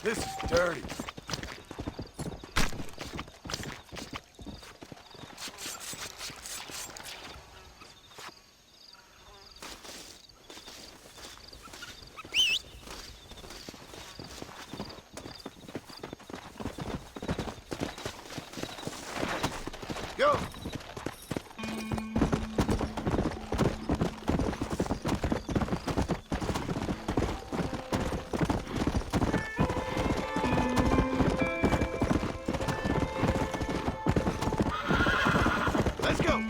This is dirty. Go! Let's go!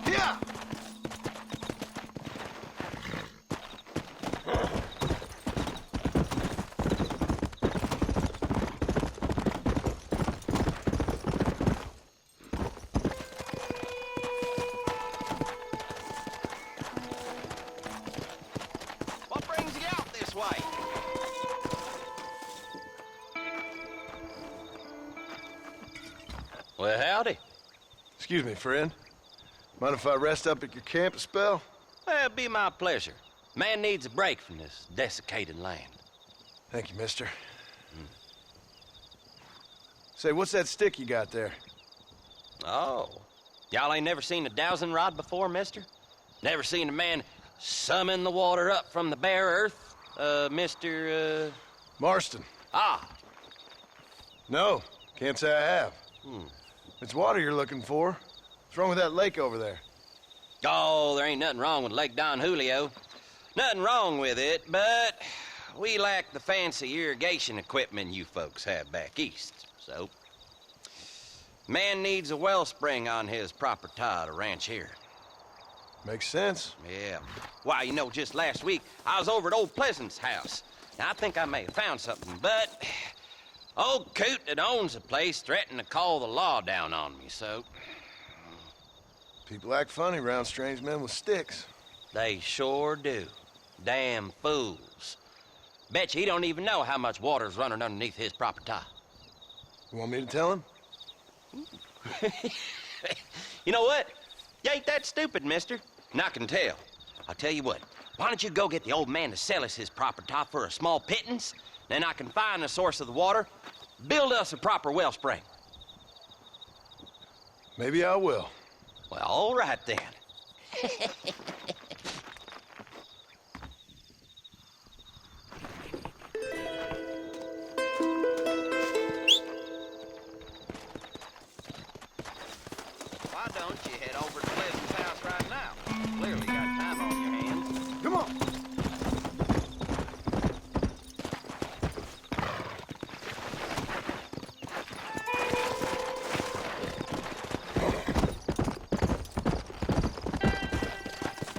Yeah! What brings you out this way? Well, howdy. Excuse me, friend. Mind if I rest up at your camp a spell? Well, it'd be my pleasure. Man needs a break from this desiccated land. Thank you, mister. Say, what's that stick you got there? Oh. Y'all ain't never seen a dowsing rod before, mister? Never seen a man summon the water up from the bare earth? Mr. Marston. Ah. No, can't say I have. It's water you're looking for. What's wrong with that lake over there? Oh, there ain't nothing wrong with Lake Don Julio. Nothing wrong with it, but we lack the fancy irrigation equipment you folks have back east. So, man needs a wellspring on his property to ranch here. Makes sense. Yeah. Why, you know, just last week, I was over at old Pleasant's house. Now, I think I may have found something, but old coot that owns the place threatened to call the law down on me, so People act funny around strange men with sticks. they sure do. Damn fools. Bet you he don't even know how much water's running underneath his property. You want me to tell him? You know what? You ain't that stupid, mister. And I can tell. I'll tell you what. Why don't you go get the old man to sell us his property for a small pittance? Then I can find the source of the water, build us a proper wellspring. Maybe I will. Well, all right then. Why don't you head over to Pleasant's house right now? Clearly got time on your hands. Come on.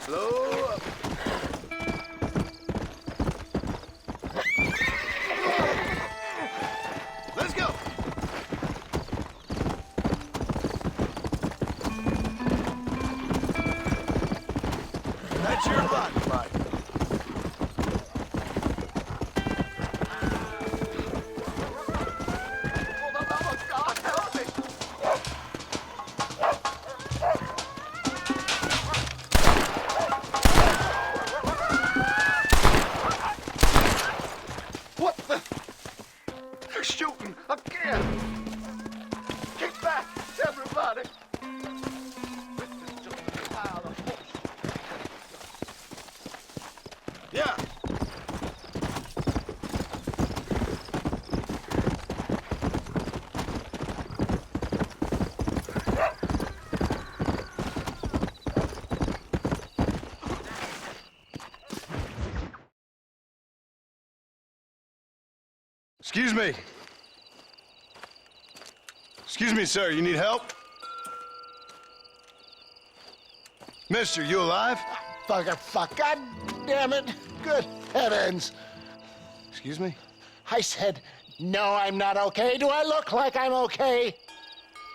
Slow up. Let's go. That's your lot, Mike. God, help me. What the? They're shooting again. Get back, everybody. This is just a pile of bullshit. Yeah. Excuse me. Excuse me, sir. You need help? Mister, you alive? Fuck, God damn it. Good heavens. Excuse me? I said, no, I'm not okay. Do I look like I'm okay?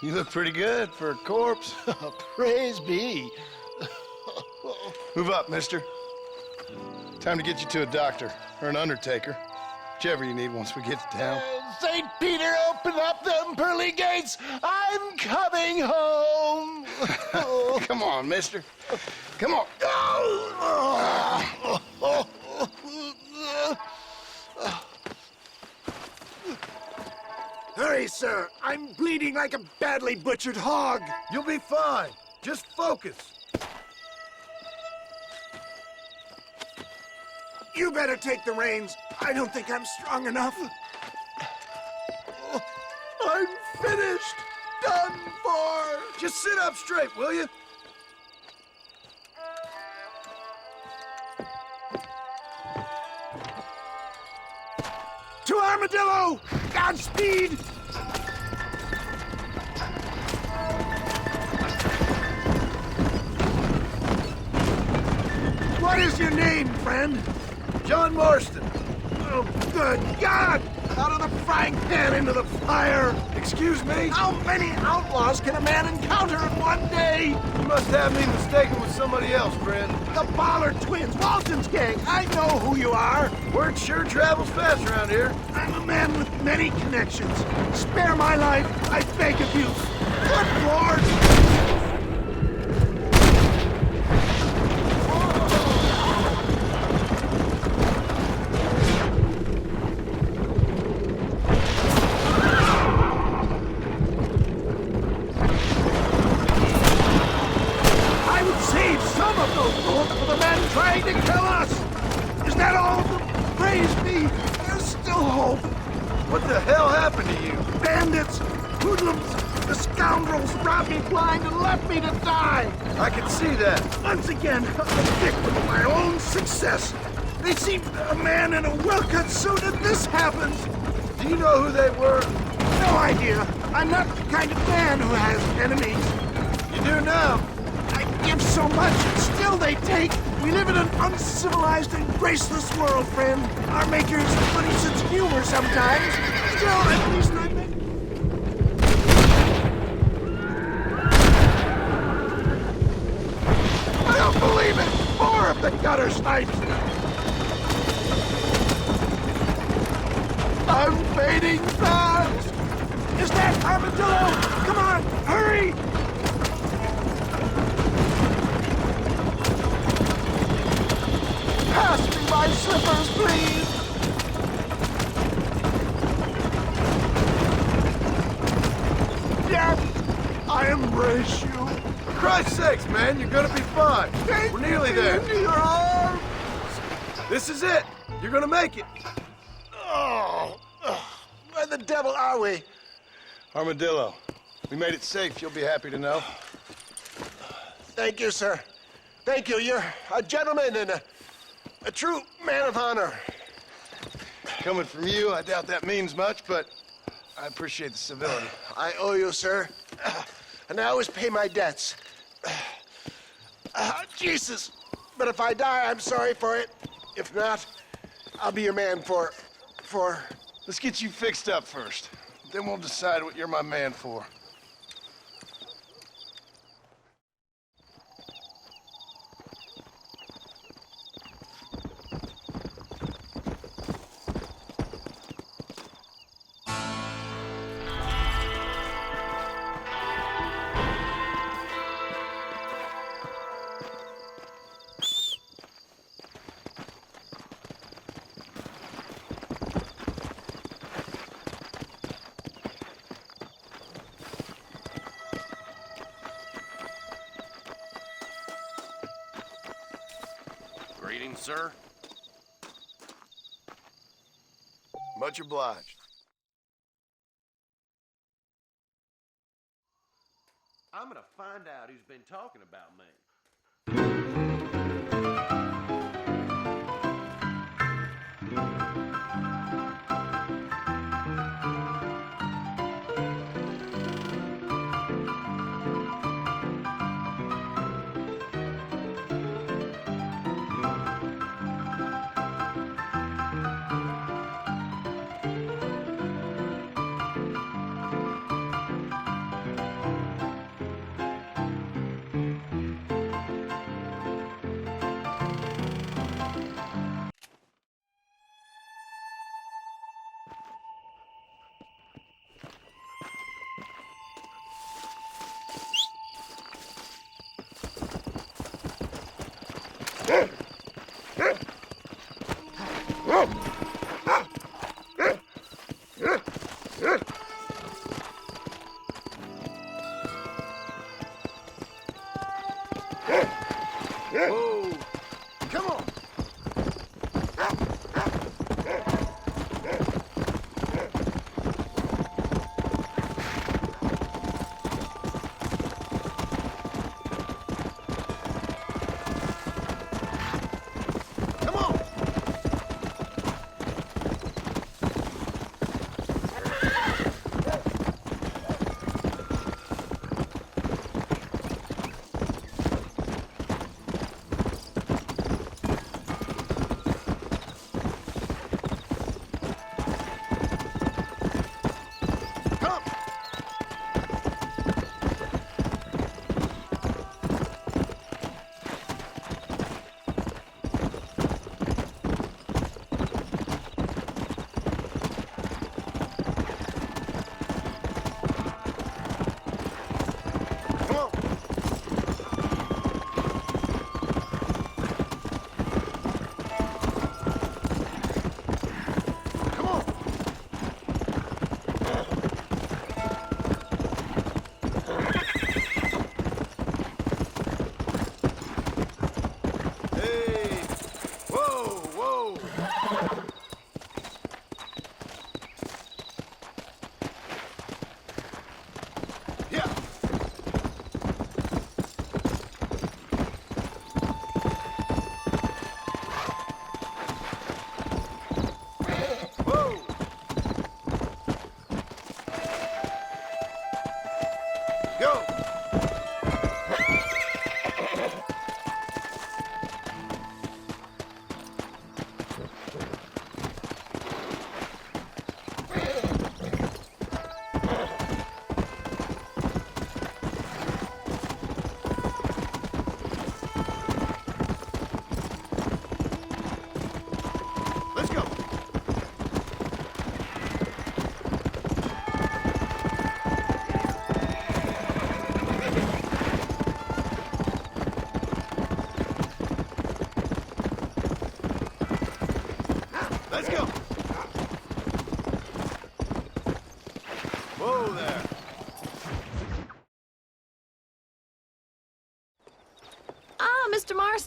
You look pretty good for a corpse. Praise be. Move up, mister. Time to get you to a doctor or an undertaker. Whichever you need once we get to town. St. Peter, open up them pearly gates. I'm coming home. Come on, mister. Come on. Hurry, sir. I'm bleeding like a badly butchered hog. You'll be fine. Just focus. You better take the reins. I don't think I'm strong enough. I'm finished. Done for. Just sit up straight, will you? To Armadillo! Godspeed! What is your name, friend? John Marston. Oh, good God! Out of the frying pan into the fire! Excuse me? How many outlaws can a man encounter in one day? You must have me mistaken with somebody else, friend. The Ballard twins, Walton's gang. I know who you are. Word sure travels fast around here. I'm a man with many connections. Spare my life, I beg of you. Good Lord! Trying to kill us! Is that all of them? Praise be! There's still hope! What the hell happened to you? Bandits! Hoodlums! The scoundrels robbed me blind and left me to die! I can see that. Once again, I'm a victim of my own success! They seem a man in a well-cut suit and this happens! Do you know who they were? No idea. I'm not the kind of man who has enemies. You do now. I give so much and still they take! We live in an uncivilized and graceless world, friend. Our makers have a funny sense of humor sometimes. Still, at least I make... I don't believe it! More of the gutter snipes! I'm fading fast! Is that Armadillo? Come on, hurry! Pass me my slippers, please! Death, I embrace you. For Christ's sakes, man, you're gonna be fine. We're nearly there. Into your arms. This is it. You're gonna make it. Oh, where the devil are we? Armadillo, we made it safe. You'll be happy to know. Thank you, sir. Thank you. You're a gentleman and a true man of honor. Coming from you, I doubt that means much, but I appreciate the civility. I owe you, sir. And I always pay my debts. Jesus. But if I die, I'm sorry for it. If not, I'll be your man for... Let's get you fixed up first. Then we'll decide what you're my man for. Greetings, sir. Much obliged. I'm gonna find out who's been talking about me.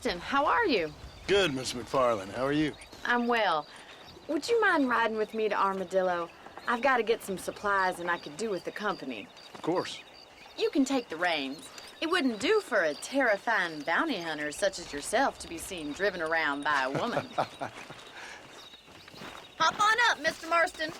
Marston, how are you? Good, Miss McFarland. How are you? I'm well. Would you mind riding with me to Armadillo? I've got to get some supplies and I could do with the company. Of course. You can take the reins. It wouldn't do for a terrifying bounty hunter such as yourself to be seen driven around by a woman. Hop on up, Mr. Marston.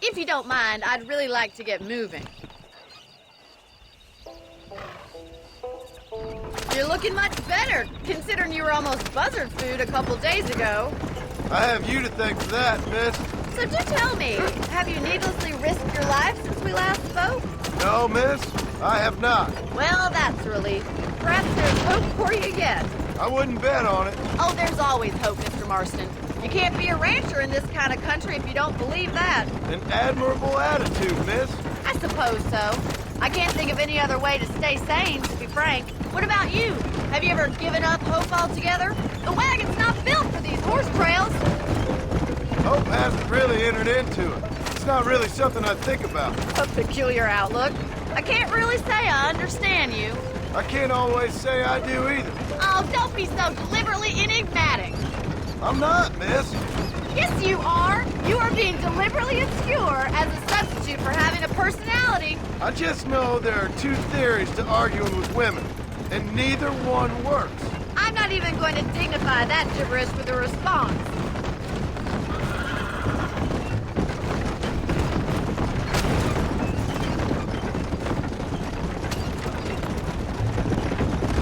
If you don't mind, I'd really like to get moving. You're looking much better, considering you were almost buzzard food a couple days ago. I have you to thank for that, miss. So do tell me, have you needlessly risked your life since we last spoke? No, miss, I have not. Well, that's a relief. Perhaps there's hope for you yet. I wouldn't bet on it. Oh, there's always hope, Mr. Marston. You can't be a rancher in this kind of country if you don't believe that. An admirable attitude, miss. I suppose so. I can't think of any other way to stay sane, to be frank. What about you? Have you ever given up hope altogether? The wagon's not built for these horse trails. Hope hasn't really entered into it. It's not really something I think about. A peculiar outlook. I can't really say I understand you. I can't always say I do either. Oh, don't be so deliberately enigmatic. I'm not, miss. Yes, you are. You are being deliberately obscure as a substitute for having a personality. I just know there are two theories to arguing with women, and neither one works. I'm not even going to dignify that gibberish with a response.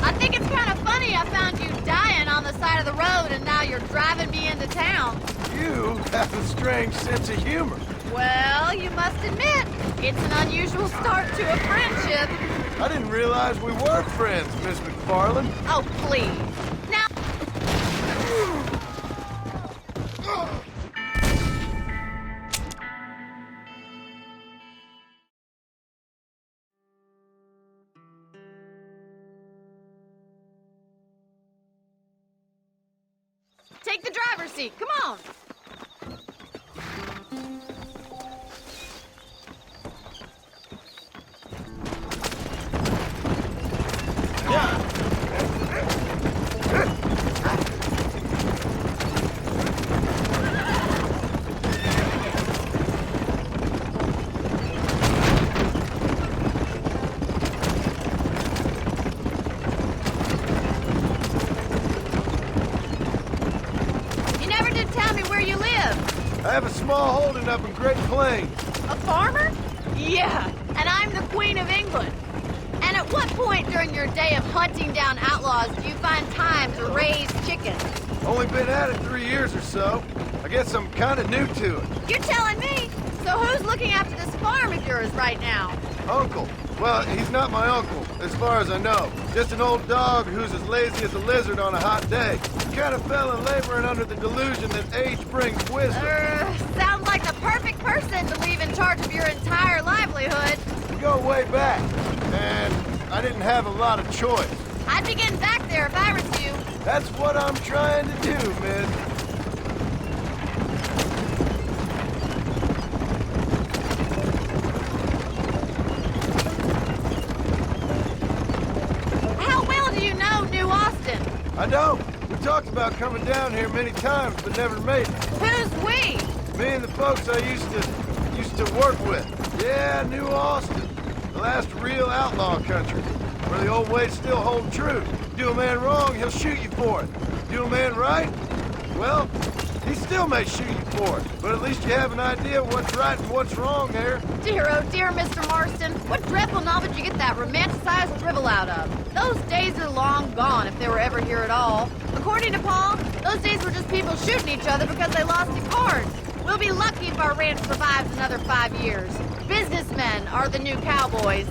I think it's kind of funny I found you dying on the side of the road and now you're driving me into town. You have a strange sense of humor. Well, you must admit, it's an unusual start to a friendship. I didn't realize we were friends, Miss McFarland. Oh, please. Now... Take the driver's seat. Come on. I have a small holding up in Great Plains. A farmer? Yeah, and I'm the Queen of England. And at what point during your day of hunting down outlaws do you find time to raise chickens? Only been at it 3 years or so. I guess I'm kind of new to it. You're telling me? So who's looking after this farm of yours right now? Uncle. Well, he's not my uncle, as far as I know. Just an old dog who's as lazy as a lizard on a hot day. Kind of fella laboring under the delusion that age brings wisdom. Sounds like the perfect person to leave in charge of your entire livelihood. We go way back, and I didn't have a lot of choice. I'd be getting back there if I was you. That's what I'm trying to do, miss. How well do you know New Austin? I don't. We talked about coming down here many times, but never made it. Who's we? Me and the folks I used to work with. Yeah, New Austin. The last real outlaw country, where the old ways still hold true. Do a man wrong, he'll shoot you for it. Do a man right, well, he still may shoot you for it. But at least you have an idea of what's right and what's wrong there. Dear, oh dear, Mr. Marston. What dreadful novel did you get that romanticized drivel out of? Those days are long gone, if they were ever here at all. According to Paul, those days were just people shooting each other because they lost at cards. We'll be lucky if our ranch survives another 5 years. Businessmen are the new cowboys.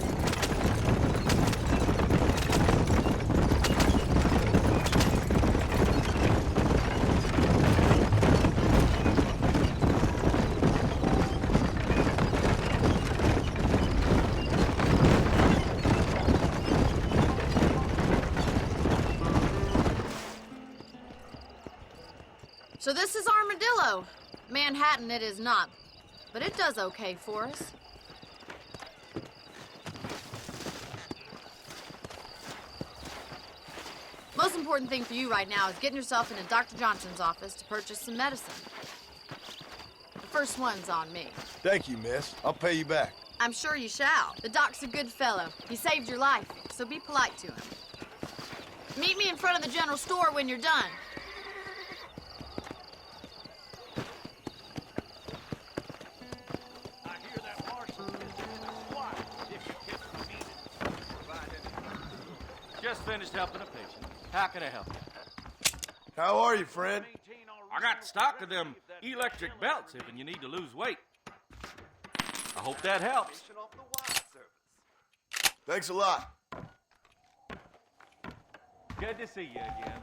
So this is Armadillo. Manhattan it is not, but it does okay for us. Most important thing for you right now is getting yourself into Dr. Johnson's office to purchase some medicine. The first one's on me. Thank you, miss. I'll pay you back. I'm sure you shall. The doc's a good fellow. He saved your life, so be polite to him. Meet me in front of the general store when you're done. I hear that Marshall is quiet if you catch the meaning. Just finished helping a patient. How can I help you? How are you, friend? I got stock of them electric belts if you need to lose weight. I hope that helps. Thanks a lot. Good to see you again.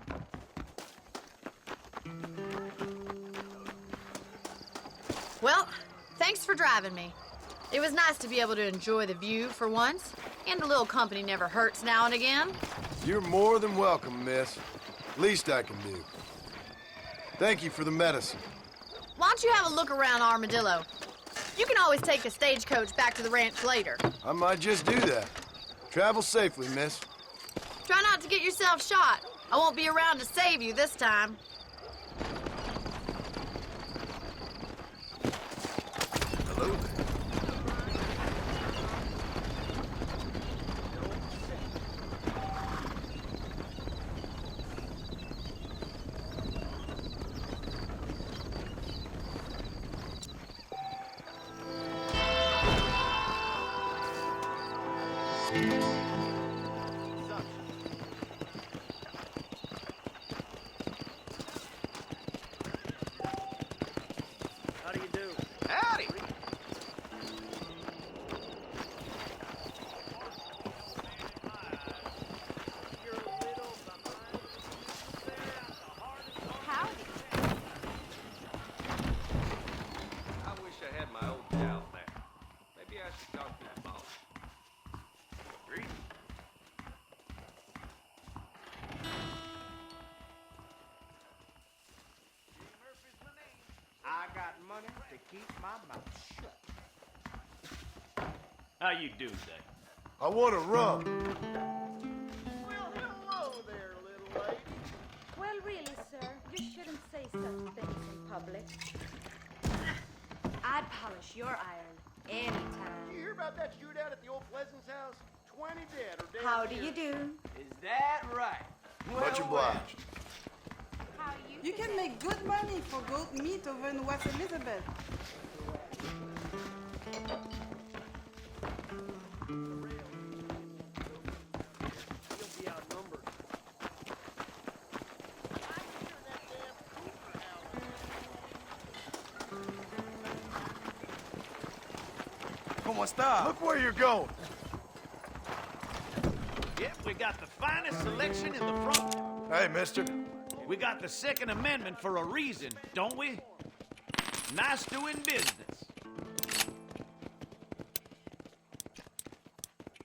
Well, thanks for driving me. It was nice to be able to enjoy the view for once, and a little company never hurts now and again. You're more than welcome, miss. Least I can do. Thank you for the medicine. Why don't you have a look around Armadillo? You can always take a stagecoach back to the ranch later. I might just do that. Travel safely, miss. Try not to get yourself shot. I won't be around to save you this time. Hello there. How do you do? Howdy. Howdy. I wish I had my old gal back. Maybe I should talk to the boss. Agreed. I got money to keep my mouth shut. How you do, Dave? I want a rum. Well, hello there, little lady. Well, really, sir, you shouldn't say such things in public. I'd polish your iron Did you anytime. hear about that shootout at the old Pleasance house? 20 dead or dead. How do you do? Is that right? Much obliged. How You can make good money for goat meat over in West Elizabeth. You'll be outnumbered. ¿Cómo está? Look where you're going. Yep, we got the finest selection in the front. Hey, mister. We got the Second Amendment for a reason, don't we? Nice doing business.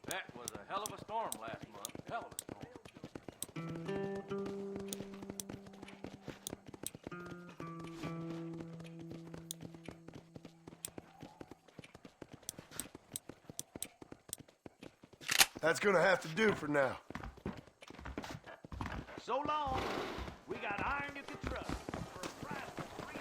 That was a hell of a storm last month. Hell of a storm. That's gonna have to do for now. So long. We got iron you can trust. For a price of free.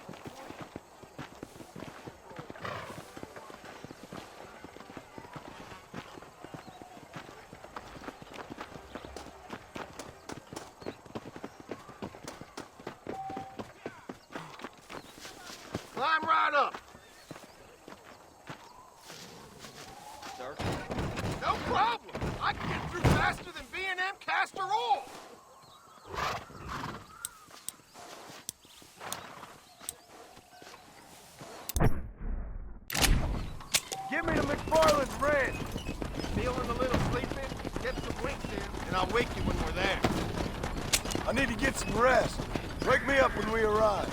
Climb right up. Sir? No problem. I can get through faster than B&M Castor Oil. Give me the McFarland's ranch. Feeling a little sleepy? Get some winks in, and I'll wake you when we're there. I need to get some rest. Wake me up when we arrive.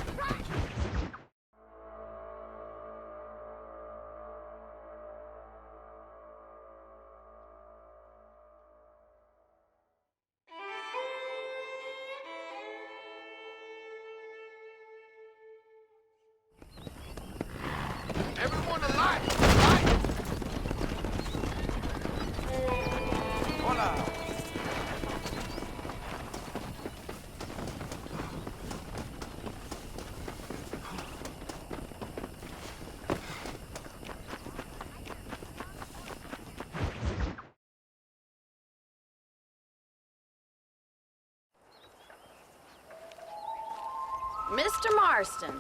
Mr. Marston,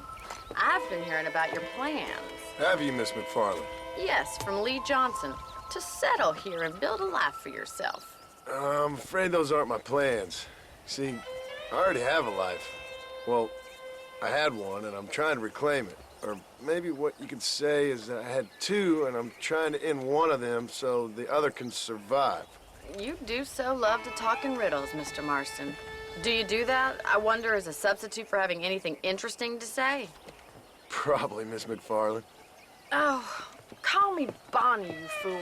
I've been hearing about your plans. Have you, Miss McFarland? Yes, from Lee Johnson, to settle here and build a life for yourself. I'm afraid those aren't my plans. See, I already have a life. Well, I had one, and I'm trying to reclaim it. Or maybe what you could say is that I had two, and I'm trying to end one of them so the other can survive. You do so love to talk in riddles, Mr. Marston. Do you do that, I wonder, as a substitute for having anything interesting to say? Probably, Miss McFarland. Oh, call me Bonnie, you fool.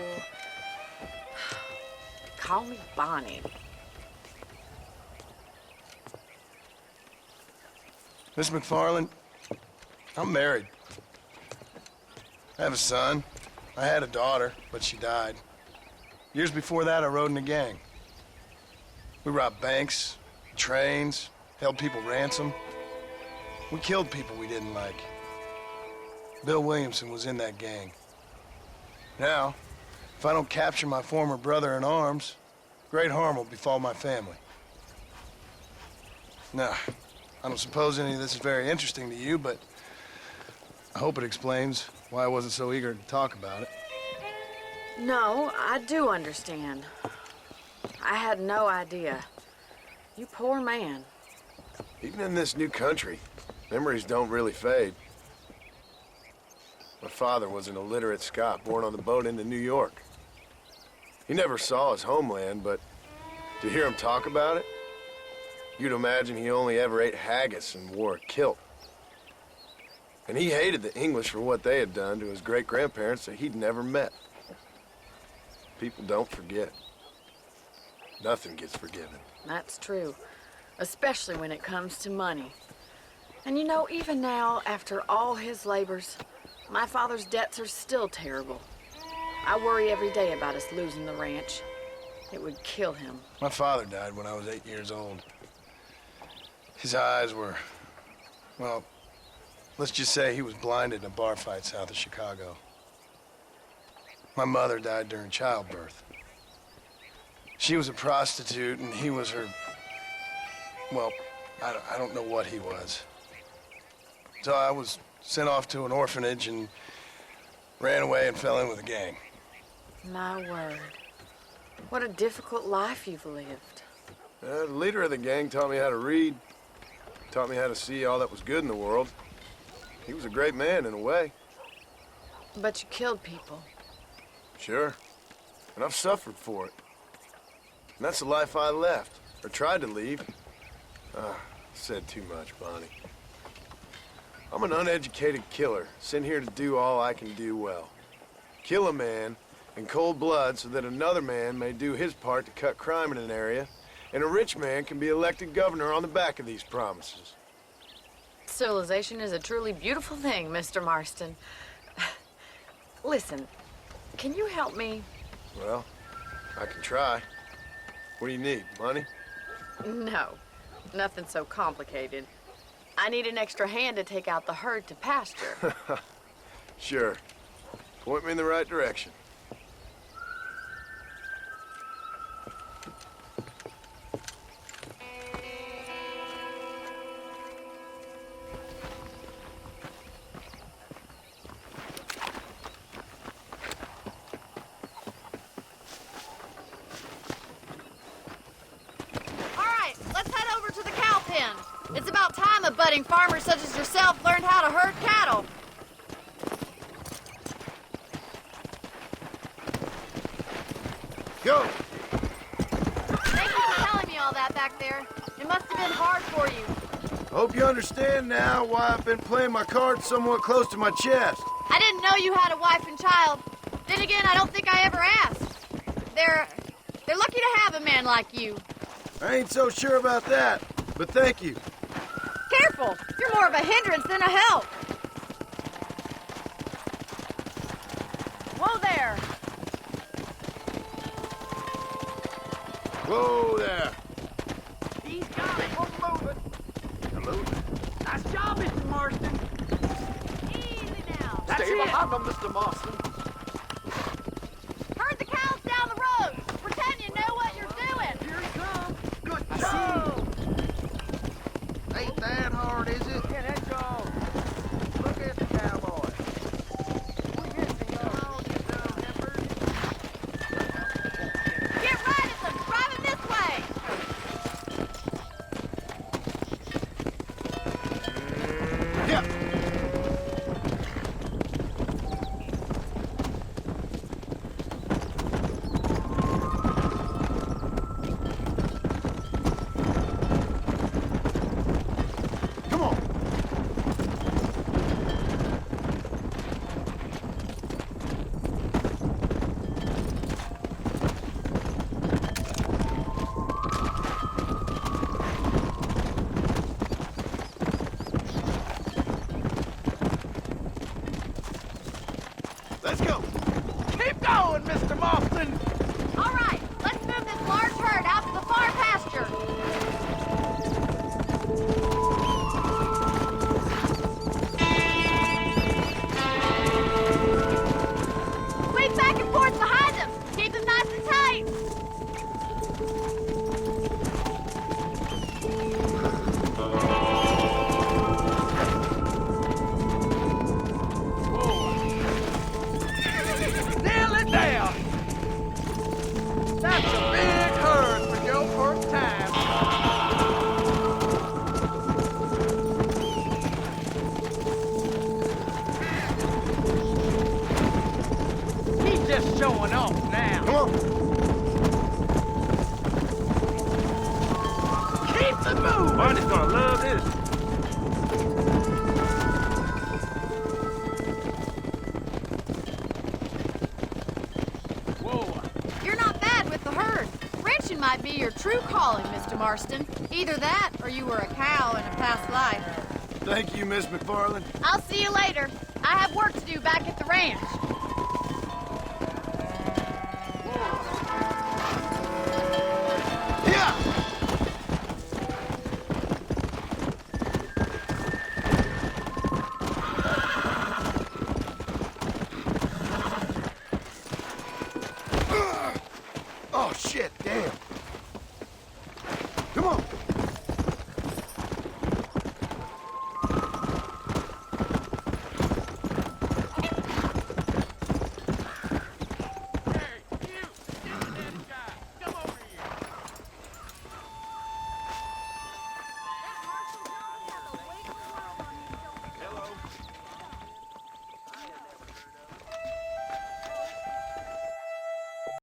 Call me Bonnie. Miss McFarland, I'm married. I have a son. I had a daughter, but she died. Years before that, I rode in a gang. We robbed banks, trains, held people ransom. We killed people we didn't like. Bill Williamson was in that gang. Now, if I don't capture my former brother in arms, great harm will befall my family. Now, I don't suppose any of this is very interesting to you, but I hope it explains why I wasn't so eager to talk about it. No, I do understand. I had no idea. You poor man. Even in this new country, memories don't really fade. My father was an illiterate Scot born on the boat into New York. He never saw his homeland, but to hear him talk about it, you'd imagine he only ever ate haggis and wore a kilt. And he hated the English for what they had done to his great-grandparents that he'd never met. People don't forget. Nothing gets forgiven. That's true, especially when it comes to money. And you know, even now, after all his labors, my father's debts are still terrible. I worry every day about us losing the ranch. It would kill him. My father died when I was 8 years old. His eyes were, well, let's just say he was blinded in a bar fight south of Chicago. My mother died during childbirth. She was a prostitute, and he was her, well, I don't know what he was. So I was sent off to an orphanage and ran away and fell in with a gang. My word. What a difficult life you've lived. The leader of the gang taught me how to read, taught me how to see all that was good in the world. He was a great man in a way. But you killed people. Sure. And I've suffered for it. And that's the life I left, or tried to leave. Said too much, Bonnie. I'm an uneducated killer, sent here to do all I can do well. Kill a man in cold blood so that another man may do his part to cut crime in an area, and a rich man can be elected governor on the back of these promises. Civilization is a truly beautiful thing, Mr. Marston. Listen, can you help me? Well, I can try. What do you need, money? No, nothing so complicated. I need an extra hand to take out the herd to pasture. Sure. Point me in the right direction. It's about time a budding farmer such as yourself learned how to herd cattle. Go! Thank you for telling me all that back there. It must have been hard for you. Hope you understand now why I've been playing my cards somewhat close to my chest. I didn't know you had a wife and child. Then again, I don't think I ever asked. They're lucky to have a man like you. I ain't so sure about that, but thank you. Careful! You're more of a hindrance than a help. Whoa there! Whoa there! He's got it. We're moving. You're moving. Nice job, Mr. Marston. Easy now. That's Stay it. behind them, Mr. Marston. Herd the cows down the road. Pretend you know what you're doing. Here he comes. Good I job. see. Ain't that hard, is it? Yeah, let's go. Keep going, Mr. Marston. All right, let's move this large herd out to the far pasture. Squeak back and forth behind them. Keep them nice and tight. Nearly there. That's a big herd for your first time. He's just showing off now. Come on. Keep the move. Barney's gonna love this. You're not bad with the herd. Ranching might be your true calling, Mr. Marston. Either that, or you were a cow in a past life. Thank you, Miss McFarland. I'll see you later. I have work to do back at the ranch. Yeah. Oh, shit, damn.